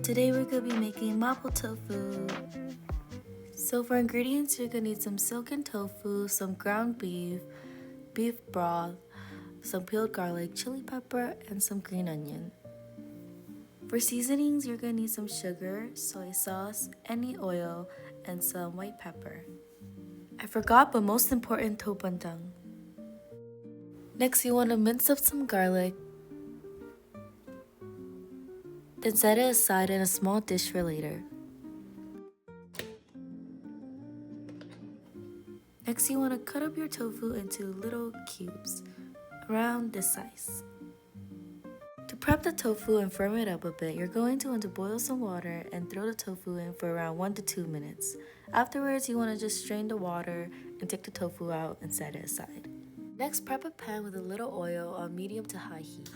today we're going to be making Mapo Tofu. So for ingredients, you're going to need some silken tofu, some ground beef, beef broth, some peeled garlic, chili pepper, and some green onion. For seasonings, you're going to need some sugar, soy sauce, any oil, and some white pepper. I forgot, but most important, tobanjang. Next, you want to mince up some garlic, then set it aside in a small dish for later. Next, you want to cut up your tofu into little cubes, around this size. To prep the tofu and firm it up a bit, you're going to want to boil some water and throw the tofu in for around 1 to 2 minutes. Afterwards, you want to just strain the water and take the tofu out and set it aside. Next, prep a pan with a little oil on medium to high heat.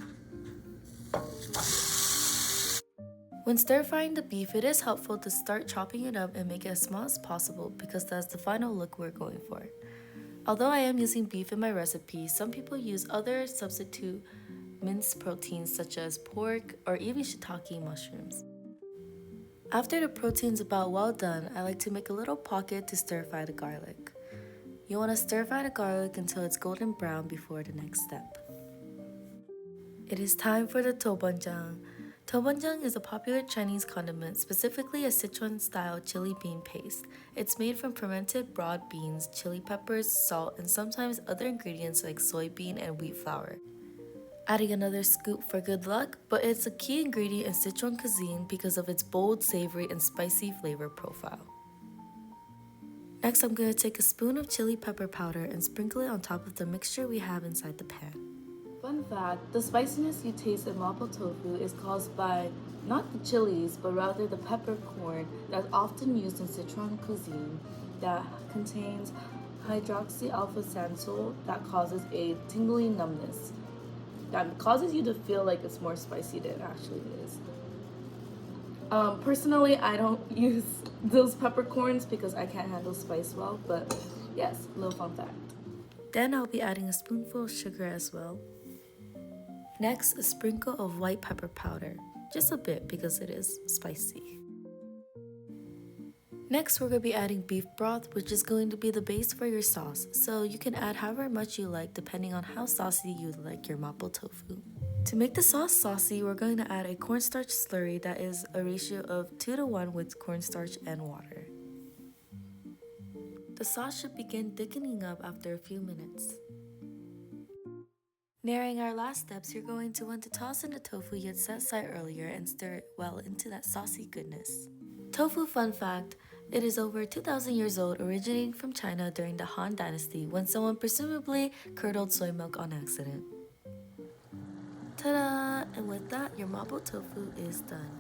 When stir-frying the beef, it is helpful to start chopping it up and make it as small as possible because that's the final look we're going for. Although I am using beef in my recipe, some people use other substitute minced proteins such as pork or even shiitake mushrooms. After the protein's about well done, I like to make a little pocket to stir-fry the garlic. You want to stir-fry the garlic until it's golden brown before the next step. It is time for the tobanjang. Tobanjang is a popular Chinese condiment, specifically a Sichuan-style chili bean paste. It's made from fermented broad beans, chili peppers, salt, and sometimes other ingredients like soybean and wheat flour. Adding another scoop for good luck, but it's a key ingredient in Sichuan cuisine because of its bold, savory, and spicy flavor profile. Next, I'm going to take a spoon of chili pepper powder and sprinkle it on top of the mixture we have inside the pan. Fun fact, the spiciness you taste in Mapo Tofu is caused by not the chilies, but rather the peppercorn that's often used in Sichuan cuisine that contains hydroxy-alpha-sansol that causes a tingly numbness that causes you to feel like it's more spicy than it actually is. Personally, I don't use those peppercorns because I can't handle spice well, but yes, a little fun fact. Then I'll be adding a spoonful of sugar as well. Next, a sprinkle of white pepper powder, just a bit because it is spicy. Next, we're going to be adding beef broth, which is going to be the base for your sauce, so you can add however much you like depending on how saucy you like your Mapo Tofu. To make the sauce saucy, we're going to add a cornstarch slurry that is a ratio of 2 to 1 with cornstarch and water. The sauce should begin thickening up after a few minutes. Nearing our last steps, you're going to want to toss in the tofu you had set aside earlier and stir it well into that saucy goodness. Tofu fun fact, it is over 2,000 years old, originating from China during the Han Dynasty when someone presumably curdled soy milk on accident. Ta-da! And with that, your Mapo Tofu is done.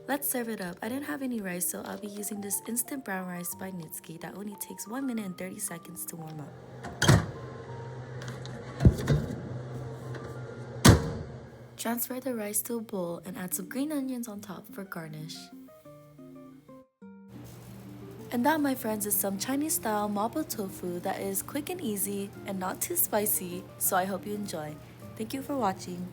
Let's serve it up. I didn't have any rice, so I'll be using this instant brown rice by Nitsuki that only takes 1 minute and 30 seconds to warm up. Transfer the rice to a bowl and add some green onions on top for garnish. And that, my friends, is some Chinese-style Mapo Tofu that is quick and easy and not too spicy, so I hope you enjoy. Thank you for watching.